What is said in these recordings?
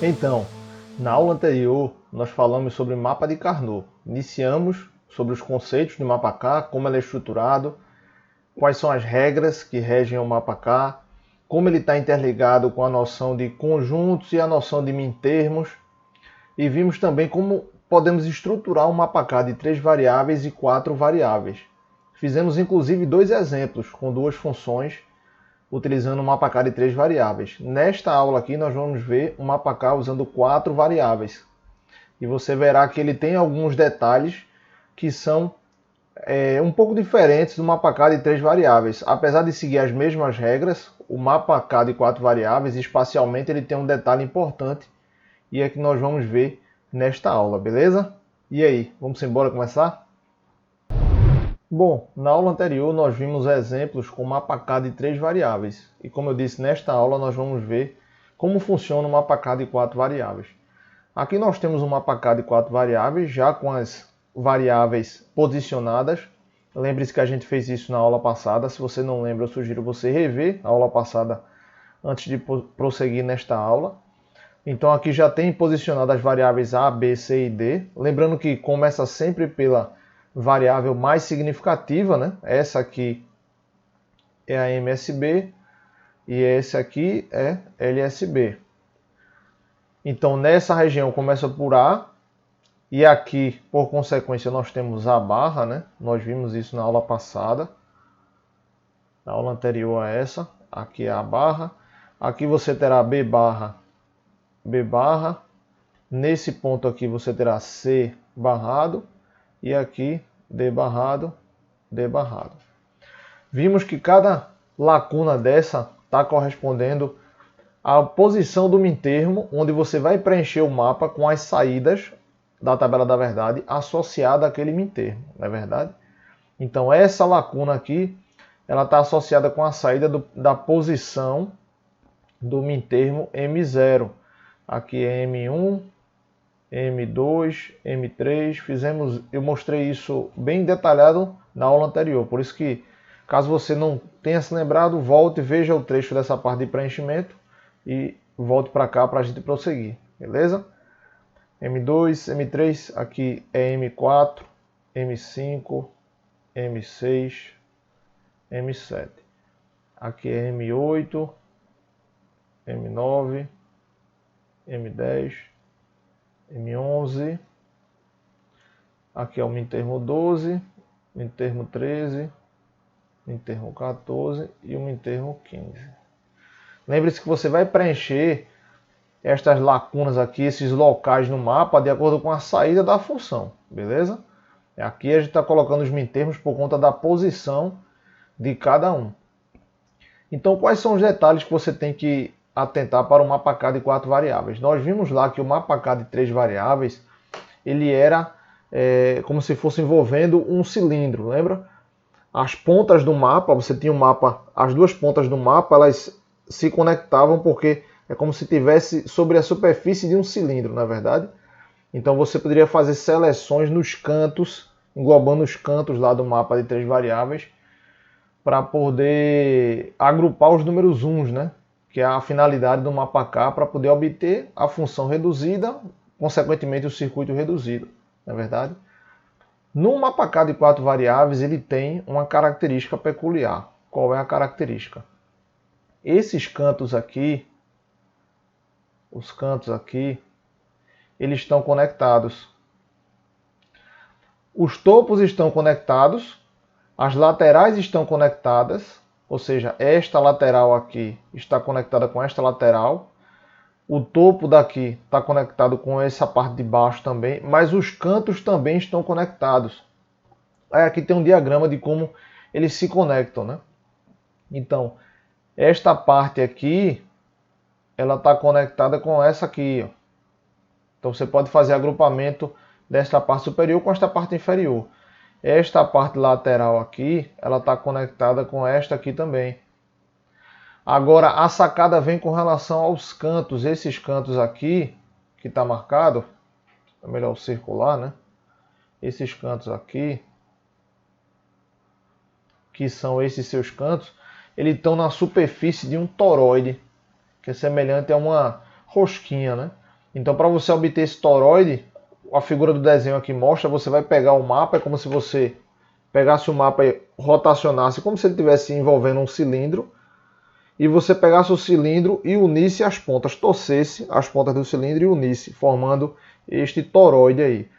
Então, na aula anterior, nós falamos sobre mapa de Carnot. Iniciamos sobre os conceitos do mapa K, como ele é estruturado, quais são as regras que regem o mapa K, como ele está interligado com a noção de conjuntos e a noção de mintermos, e vimos também como podemos estruturar um mapa K de 3 variáveis e 4 variáveis. Fizemos inclusive 2 exemplos com 2 funções utilizando um mapa K de 3 variáveis. Nesta aula aqui nós vamos ver um mapa K usando 4 variáveis. E você verá que ele tem alguns detalhes que são um pouco diferentes do mapa K de 3 variáveis. Apesar de seguir as mesmas regras, o mapa K de 4 variáveis, espacialmente, ele tem um detalhe importante e é que nós vamos ver nesta aula, beleza? E aí, vamos embora começar? Bom, na aula anterior nós vimos exemplos com mapa K de 3 variáveis. E como eu disse, nesta aula nós vamos ver como funciona o mapa K de 4 variáveis. Aqui nós temos um mapa K de 4 variáveis, já com as variáveis posicionadas. Lembre-se que a gente fez isso na aula passada. Se você não lembra, eu sugiro você rever a aula passada antes de prosseguir nesta aula. Então aqui já tem posicionado as variáveis A, B, C e D. Lembrando que começa sempre pela variável mais significativa, né? Essa aqui é a MSB e esse aqui é LSB. Então nessa região começa por A e aqui, por consequência, nós temos A barra, né? Nós vimos isso na aula passada, na aula anterior a essa. Aqui é A barra. Aqui você terá B barra, B barra. Nesse ponto aqui você terá C barrado e aqui D barrado, D barrado. Vimos que cada lacuna dessa está correspondendo à posição do mintermo, onde você vai preencher o mapa com as saídas da tabela da verdade associada àquele mintermo, não é verdade? Então essa lacuna aqui, ela está associada com a saída da posição do mintermo M0. Aqui é M1, M2, M3, eu mostrei isso bem detalhado na aula anterior, por isso que, caso você não tenha se lembrado, volte e veja o trecho dessa parte de preenchimento e volte para cá para a gente prosseguir, beleza? M2, M3, aqui é M4, M5, M6, M7. Aqui é M8, M9, M10, M11, aqui é o mintermo 12, mintermo 13, mintermo 14 e o mintermo 15. Lembre-se que você vai preencher estas lacunas aqui, esses locais no mapa, de acordo com a saída da função, beleza? Aqui a gente está colocando os mintermos por conta da posição de cada um. Então, quais são os detalhes que você tem que atentar para o mapa K de 4 variáveis? Nós vimos lá que o mapa K de 3 variáveis, ele era como se fosse envolvendo um cilindro, lembra? As pontas do mapa, você tinha um mapa, as duas pontas do mapa, elas se conectavam porque é como se estivesse sobre a superfície de um cilindro, na verdade. Então você poderia fazer seleções nos cantos, englobando os cantos lá do mapa de 3 variáveis, para poder agrupar os números uns, né? Que é a finalidade do mapa K, para poder obter a função reduzida, consequentemente o circuito reduzido, não é verdade? No mapa K de 4 variáveis, ele tem uma característica peculiar. Qual é a característica? Esses cantos aqui, os cantos aqui, eles estão conectados. Os topos estão conectados, as laterais estão conectadas, ou seja, esta lateral aqui está conectada com esta lateral. O topo daqui está conectado com essa parte de baixo também, mas os cantos também estão conectados. Aí aqui tem um diagrama de como eles se conectam, né? Então, esta parte aqui, ela está conectada com essa aqui, ó. Então você pode fazer agrupamento desta parte superior com esta parte inferior. Esta parte lateral aqui, ela está conectada com esta aqui também. Agora, a sacada vem com relação aos cantos. Esses cantos aqui, que está marcado, é melhor circular, né? Esses cantos aqui, que são esses seus cantos, eles estão na superfície de um toroide, que é semelhante a uma rosquinha, né? Então, para você obter esse toroide, a figura do desenho aqui mostra, você vai pegar o mapa, é como se você pegasse o mapa e rotacionasse, como se ele estivesse envolvendo um cilindro, e você pegasse o cilindro e unisse as pontas, torcesse as pontas do cilindro e unisse, formando este toroide aí.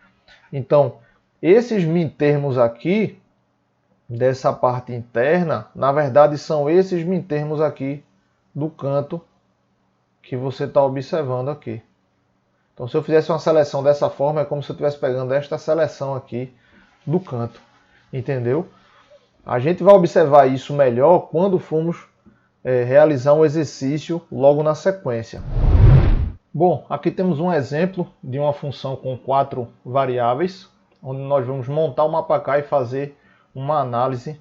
Então, esses mintermos aqui, dessa parte interna, na verdade são esses mintermos aqui do canto que você está observando aqui. Então, se eu fizesse uma seleção dessa forma, é como se eu estivesse pegando esta seleção aqui do canto, entendeu? A gente vai observar isso melhor quando formos realizar um exercício logo na sequência. Bom, aqui temos um exemplo de uma função com 4 variáveis, onde nós vamos montar o mapacá e fazer uma análise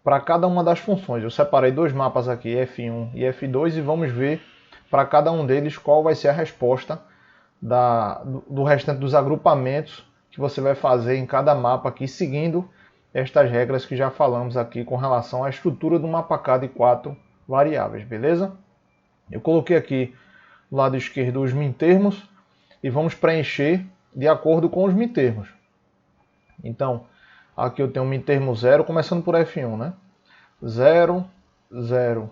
para cada uma das funções. Eu separei 2 mapas aqui, F1 e F2, e vamos ver para cada um deles qual vai ser a resposta do restante dos agrupamentos que você vai fazer em cada mapa aqui, seguindo estas regras que já falamos aqui com relação à estrutura do mapacá de 4 variáveis, beleza? Eu coloquei aqui do lado esquerdo os mintermos e vamos preencher de acordo com os mintermos. Então, aqui eu tenho um mintermo 0, começando por F1, né? 0, 0,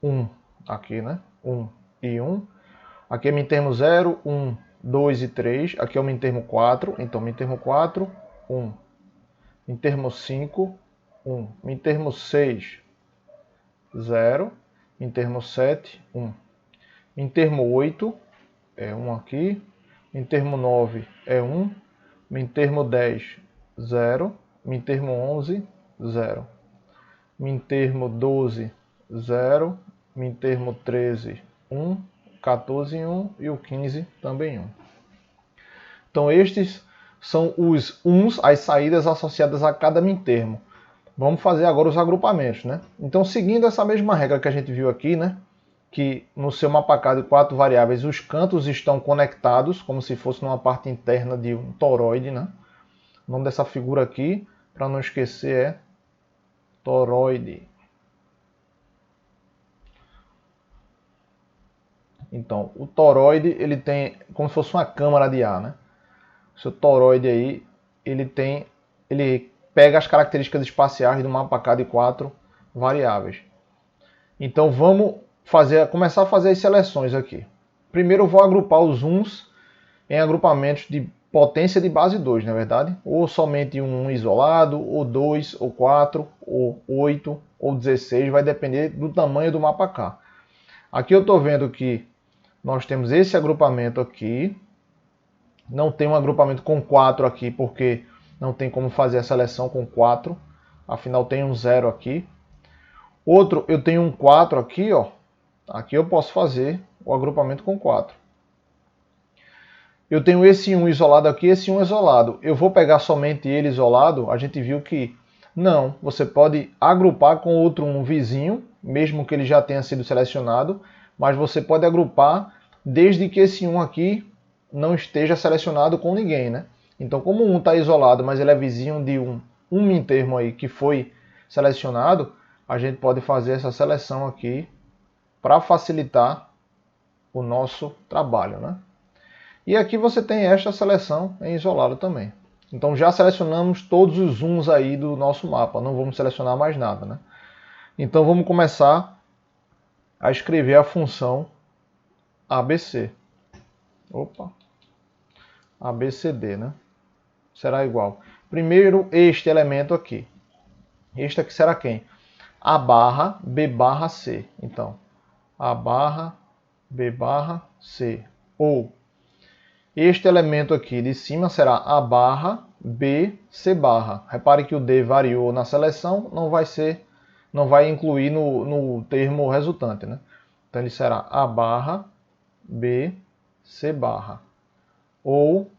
1, aqui, né? 1 e 1. Aqui é mintermo 0, 1, 2 e 3. Aqui é o mintermo 4, então mintermo 4, 1. Mintermo 5, 1. Mintermo 6, 0. Mintermo 7, 1. Mintermo 8 é 1 aqui. Mintermo 9 é 1. Mintermo 10, 0. Mintermo 11, 0. Mintermo 12, 0. Mintermo 13, 1. 14 em 1 e o 15 também 1. Então estes são os uns, as saídas associadas a cada mintermo. Vamos fazer agora os agrupamentos, né? Então, seguindo essa mesma regra que a gente viu aqui, né? Que no seu mapacá de 4 variáveis os cantos estão conectados, como se fosse numa parte interna de um toroide, né? O nome dessa figura aqui, para não esquecer, é toroide. Então, o toroide, ele tem como se fosse uma câmara de ar, né? O seu toroide aí, ele pega as características espaciais do mapacá de 4 variáveis. Então, vamos começar a fazer as seleções aqui. Primeiro eu vou agrupar os uns em agrupamentos de potência de base 2, não é verdade? Ou somente um isolado, ou 2, ou 4, ou 8, ou 16, vai depender do tamanho do mapacá. Aqui eu estou vendo que nós temos esse agrupamento aqui. Não tem um agrupamento com 4 aqui, porque não tem como fazer a seleção com 4. Afinal, tem um 0 aqui. Outro, eu tenho um 4 aqui, ó. Aqui eu posso fazer o agrupamento com 4. Eu tenho esse 1 isolado aqui, esse 1 isolado. Eu vou pegar somente ele isolado? A gente viu que não. Você pode agrupar com outro 1 vizinho, mesmo que ele já tenha sido selecionado. Mas você pode agrupar desde que esse 1 aqui não esteja selecionado com ninguém, né? Então, como um está isolado, mas ele é vizinho de um mintermo aí que foi selecionado, a gente pode fazer essa seleção aqui para facilitar o nosso trabalho, né? E aqui você tem esta seleção em isolado também. Então já selecionamos todos os uns aí do nosso mapa, não vamos selecionar mais nada, né? Então vamos começar a escrever a função ABC. Opa. ABCD, né? Será igual. Primeiro, este elemento aqui. Este aqui será quem? A barra B barra C. Então, A barra B barra C. Ou, este elemento aqui de cima será A barra B C barra. Repare que o D variou na seleção, não vai incluir no termo resultante, né? Então ele será A barra B C barra. Ou,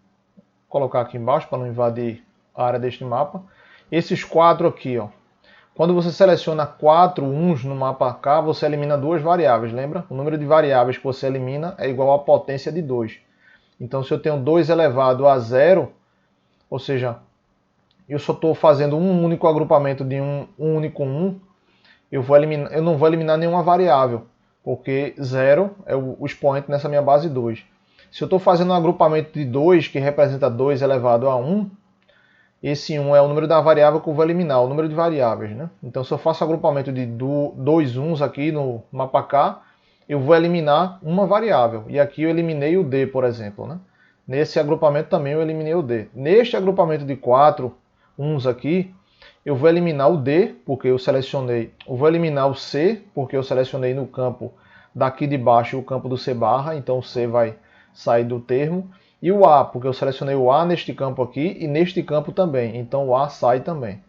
colocar aqui embaixo para não invadir a área deste mapa, esses 4 aqui, ó. Quando você seleciona 4 uns no mapa K, você elimina 2 variáveis, lembra? O número de variáveis que você elimina é igual à potência de 2. Então, se eu tenho 2 elevado a 0, ou seja, eu só estou fazendo um único agrupamento de um único 1, eu não vou eliminar nenhuma variável, porque 0 é o expoente nessa minha base 2. Se eu estou fazendo um agrupamento de 2, que representa 2 elevado a 1, esse 1 é o número da variável que eu vou eliminar, o número de variáveis, né? Então, se eu faço agrupamento de 2 1s aqui no mapa K, eu vou eliminar uma variável. E aqui eu eliminei o D, por exemplo, né? Nesse agrupamento também eu eliminei o D. Neste agrupamento de 4 1s aqui, eu vou eliminar o D, porque eu selecionei. Eu vou eliminar o C, porque eu selecionei no campo daqui de baixo o campo do C barra, então o C vai sair do termo. E o A, porque eu selecionei o A neste campo aqui e neste campo também. Então o A sai também.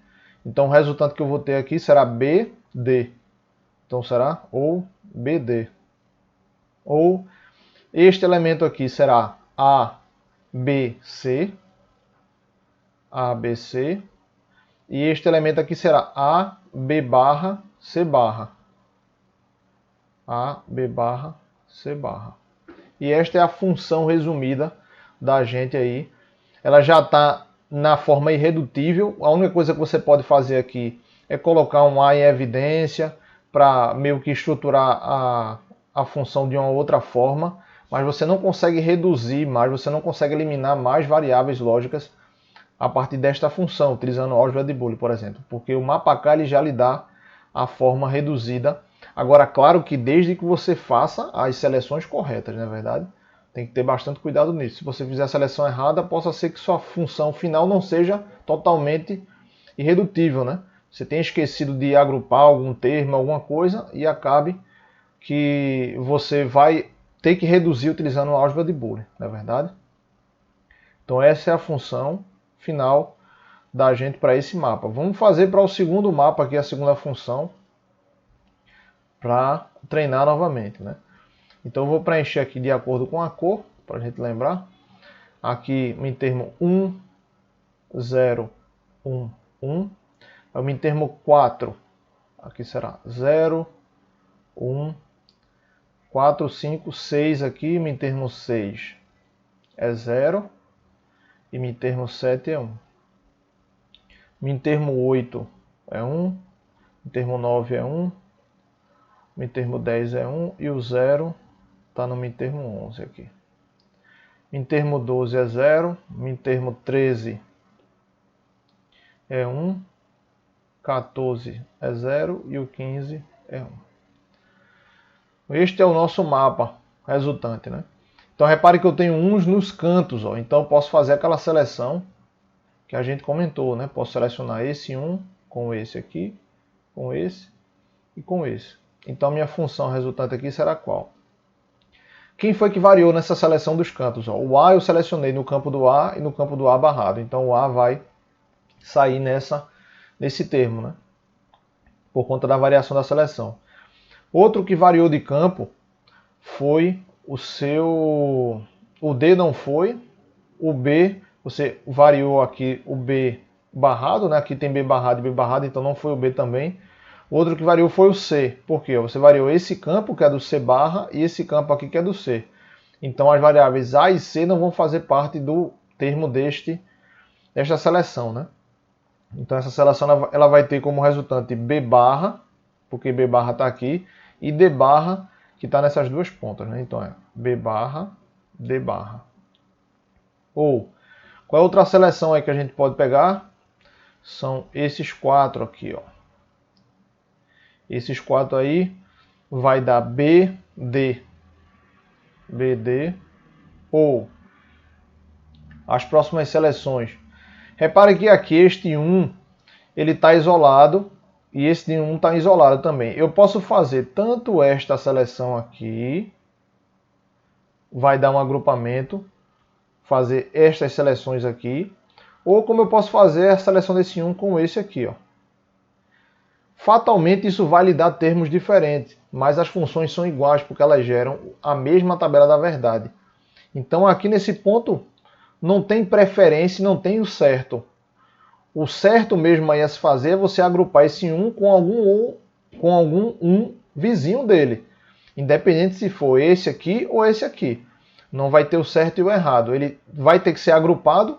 Então o resultado que eu vou ter aqui será BD. Então será ou BD. Ou este elemento aqui será ABC. ABC. E este elemento aqui será AB barra C barra. AB barra C barra. E esta é a função resumida da gente aí. Ela já está na forma irredutível. A única coisa que você pode fazer aqui é colocar um A em evidência para meio que estruturar a função de uma outra forma, mas você não consegue reduzir mais, você não consegue eliminar mais variáveis lógicas a partir desta função, utilizando álgebra de Boole, por exemplo, porque o mapa K ele já lhe dá a forma reduzida. Agora, claro que desde que você faça as seleções corretas, não é verdade? Tem que ter bastante cuidado nisso. Se você fizer a seleção errada, possa ser que sua função final não seja totalmente irredutível, né? Você tenha esquecido de agrupar algum termo, alguma coisa, e acabe que você vai ter que reduzir utilizando a álgebra de Boole, não é verdade? Então essa é a função final da gente para esse mapa. Vamos fazer para o segundo mapa aqui, a segunda função, para treinar novamente, né? Então eu vou preencher aqui de acordo com a cor, para a gente lembrar. Aqui em termo 1, 0, 1, 1. Em termo 4, aqui será 0, 1, 4, 5, 6 aqui. Em termo 6 é 0. E em termo 7 é 1. Em termo 8 é 1. Em termo 9 é 1. Em termo 10 é 1. E o 0 está no termo 11 aqui. Em termo 12 é 0. Em termo 13 é 1. 14 é 0 e o 15 é 1. Este é o nosso mapa resultante, né? Então repare que eu tenho uns nos cantos, ó. Então eu posso fazer aquela seleção que a gente comentou, né? Posso selecionar esse 1 com esse aqui, com esse e com esse. Então minha função resultante aqui será qual? Quem foi que variou nessa seleção dos cantos? Ó? O A eu selecionei no campo do A e no campo do A barrado. Então o A vai sair nesse termo, né? Por conta da variação da seleção. Outro que variou de campo foi o D não foi, o B, você variou aqui o B barrado, né? Aqui tem B barrado e B barrado, então não foi o B também. Outro que variou foi o C, porque você variou esse campo que é do C barra e esse campo aqui que é do C. Então as variáveis A e C não vão fazer parte do termo desta seleção, né? Então essa seleção ela vai ter como resultante B barra, porque B barra está aqui, e D barra, que está nessas duas pontas, né? Então é B barra, D barra. Ou, qual é outra seleção aí que a gente pode pegar? São esses quatro aqui, ó. Esses quatro aí vai dar BD. BD. Ou, as próximas seleções. Repare que aqui este 1, ele está isolado, e esse 1 está isolado também. Eu posso fazer tanto esta seleção aqui, vai dar um agrupamento, fazer estas seleções aqui, ou como eu posso fazer a seleção desse 1 com esse aqui, ó. Fatalmente isso vai lhe dar termos diferentes, mas as funções são iguais porque elas geram a mesma tabela da verdade. Então aqui nesse ponto não tem preferência, não tem o certo. O certo mesmo aí a se fazer é você agrupar esse 1 com algum 1 vizinho dele. Independente se for esse aqui ou esse aqui. Não vai ter o certo e o errado. Ele vai ter que ser agrupado,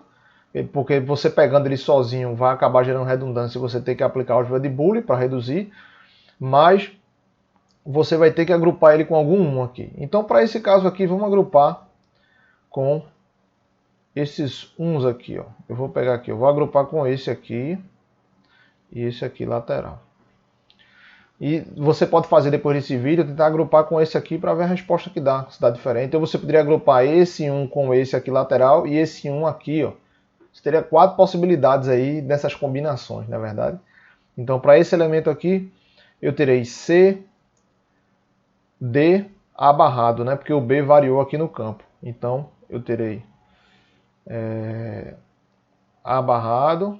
porque você pegando ele sozinho vai acabar gerando redundância e você tem que aplicar a álgebra de Boole para reduzir. Mas você vai ter que agrupar ele com algum 1 aqui. Então para esse caso aqui vamos agrupar com esses uns aqui, ó. Eu vou pegar aqui, eu vou agrupar com esse aqui e esse aqui lateral. E você pode fazer depois desse vídeo, tentar agrupar com esse aqui para ver a resposta que dá, se dá diferente. Então você poderia agrupar esse um com esse aqui lateral e esse um aqui, ó. Você teria 4 possibilidades aí dessas combinações, não é verdade? Então para esse elemento aqui, eu terei C, D, A barrado, né? Porque o B variou aqui no campo. Então eu terei A barrado,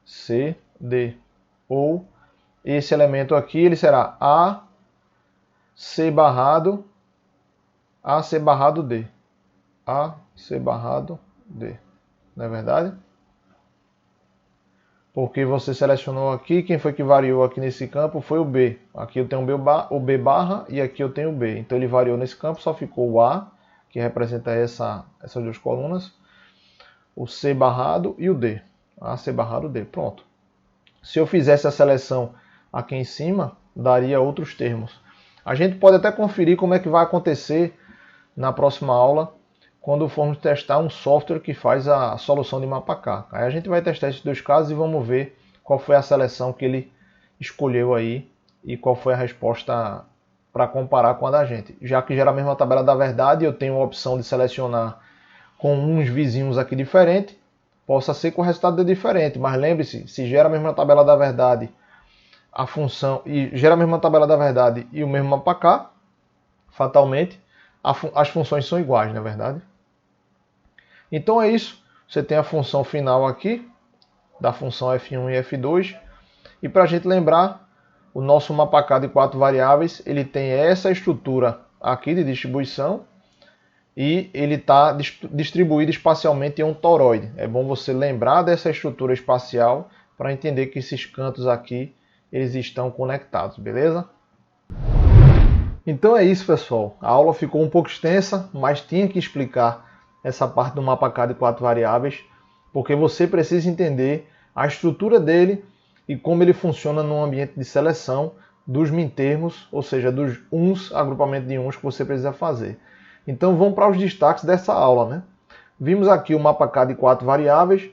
C, D. Ou esse elemento aqui, ele será A, C barrado, A, C barrado, D. A, C barrado, D. Não é verdade? Porque você selecionou aqui, quem foi que variou aqui nesse campo foi o B. Aqui eu tenho o B barra e aqui eu tenho o B. Então ele variou nesse campo, só ficou o A, que representa essas duas colunas, o C barrado e o D. A, C barrado, D. Pronto. Se eu fizesse a seleção aqui em cima, daria outros termos. A gente pode até conferir como é que vai acontecer na próxima aula, quando formos testar um software que faz a solução de mapa K. Aí a gente vai testar esses dois casos e vamos ver qual foi a seleção que ele escolheu aí e qual foi a resposta para comparar com a da gente. Já que gera a mesma tabela da verdade, eu tenho a opção de selecionar com uns vizinhos aqui diferentes, possa ser que o resultado dê diferente, mas lembre-se, se gera a mesma tabela da verdade, a função e gera a mesma tabela da verdade e o mesmo mapa K, fatalmente as funções são iguais, não é verdade? Então é isso, você tem a função final aqui, da função f1 e f2, e para a gente lembrar, o nosso mapa K de 4 variáveis, ele tem essa estrutura aqui de distribuição, e ele está distribuído espacialmente em um toroide. É bom você lembrar dessa estrutura espacial para entender que esses cantos aqui, eles estão conectados, beleza? Então é isso, pessoal. A aula ficou um pouco extensa, mas tinha que explicar essa parte do mapa K de 4 variáveis, porque você precisa entender a estrutura dele e como ele funciona no ambiente de seleção dos mintermos, ou seja, dos uns, agrupamento de uns que você precisa fazer. Então vamos para os destaques dessa aula, né? Vimos aqui o mapa K de 4 variáveis,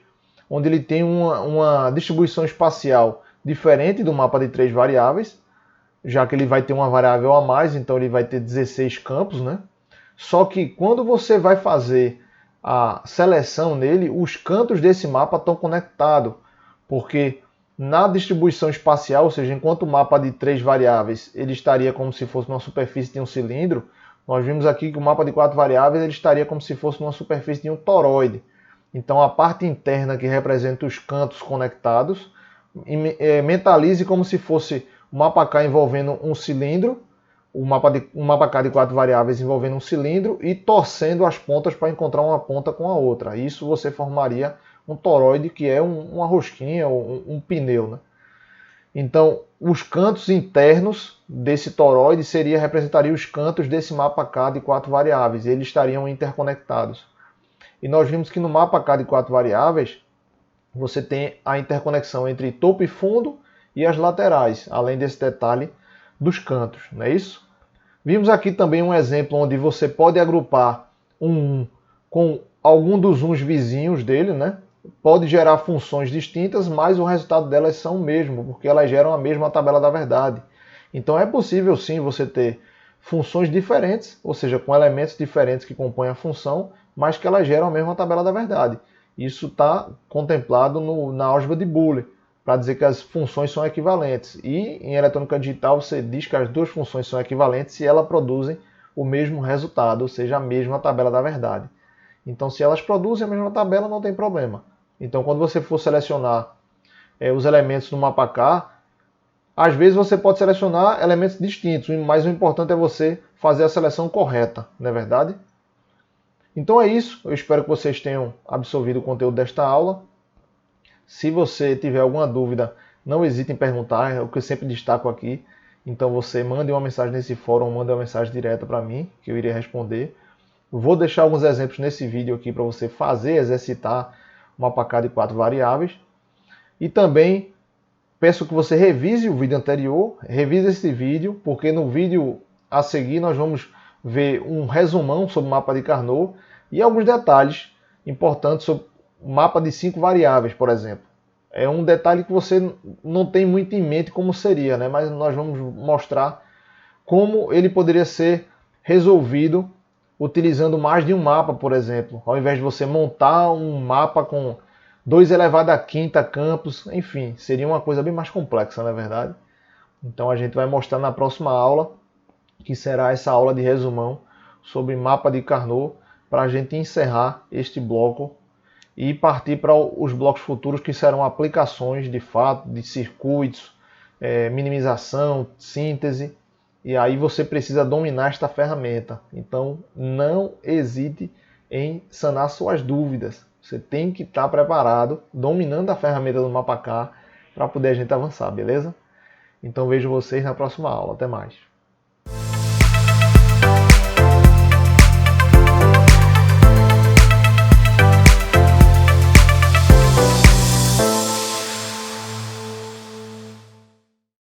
onde ele tem uma distribuição espacial diferente do mapa de 3 variáveis, já que ele vai ter uma variável a mais, então ele vai ter 16 campos, né? Só que quando você vai fazer a seleção nele, os cantos desse mapa estão conectados, porque na distribuição espacial, ou seja, enquanto o mapa de 3 variáveis ele estaria como se fosse uma superfície de um cilindro, nós vimos aqui que o mapa de 4 variáveis ele estaria como se fosse uma superfície de um toroide. Então a parte interna que representa os cantos conectados, mentalize como se fosse o mapa K envolvendo um cilindro, um mapa K de 4 variáveis envolvendo um cilindro e torcendo as pontas para encontrar uma ponta com a outra. Isso você formaria um toroide, que é uma rosquinha ou um pneu, né? Então, os cantos internos desse toroide representariam os cantos desse mapa K de 4 variáveis. Eles estariam interconectados. E nós vimos que no mapa K de 4 variáveis, você tem a interconexão entre topo e fundo e as laterais, além desse detalhe dos cantos, não é isso? Vimos aqui também um exemplo onde você pode agrupar um com algum dos uns vizinhos dele, né? Pode gerar funções distintas, mas o resultado delas são o mesmo, porque elas geram a mesma tabela da verdade. Então é possível sim você ter funções diferentes, ou seja, com elementos diferentes que compõem a função, mas que elas geram a mesma tabela da verdade. Isso está contemplado na álgebra de Boole, para dizer que as funções são equivalentes. E em eletrônica digital você diz que as duas funções são equivalentes se elas produzem o mesmo resultado, ou seja, a mesma tabela da verdade. Então se elas produzem a mesma tabela, não tem problema. Então quando você for selecionar os elementos do mapa K, às vezes você pode selecionar elementos distintos, mas o importante é você fazer a seleção correta, não é verdade? Então é isso, eu espero que vocês tenham absorvido o conteúdo desta aula. Se você tiver alguma dúvida, não hesite em perguntar, é o que eu sempre destaco aqui. Então você mande uma mensagem nesse fórum, mande uma mensagem direta para mim, que eu irei responder. Eu vou deixar alguns exemplos nesse vídeo aqui para você exercitar o mapa K de 4 variáveis. E também peço que você revise o vídeo anterior, revise esse vídeo, porque no vídeo a seguir nós vamos ver um resumão sobre o mapa de Carnot e alguns detalhes importantes sobre o mapa de 5 variáveis, por exemplo. É um detalhe que você não tem muito em mente como seria, né? Mas nós vamos mostrar como ele poderia ser resolvido utilizando mais de um mapa, por exemplo. Ao invés de você montar um mapa com 2 elevado a quinta campos, enfim, seria uma coisa bem mais complexa, não é verdade? Então a gente vai mostrar na próxima aula, que será essa aula de resumão sobre mapa de Carnot, para a gente encerrar este bloco e partir para os blocos futuros, que serão aplicações de fato, de circuitos, minimização, síntese, e aí você precisa dominar esta ferramenta. Então não hesite em sanar suas dúvidas. Você tem que estar preparado, dominando a ferramenta do MapaK, para poder a gente avançar, beleza? Então vejo vocês na próxima aula. Até mais.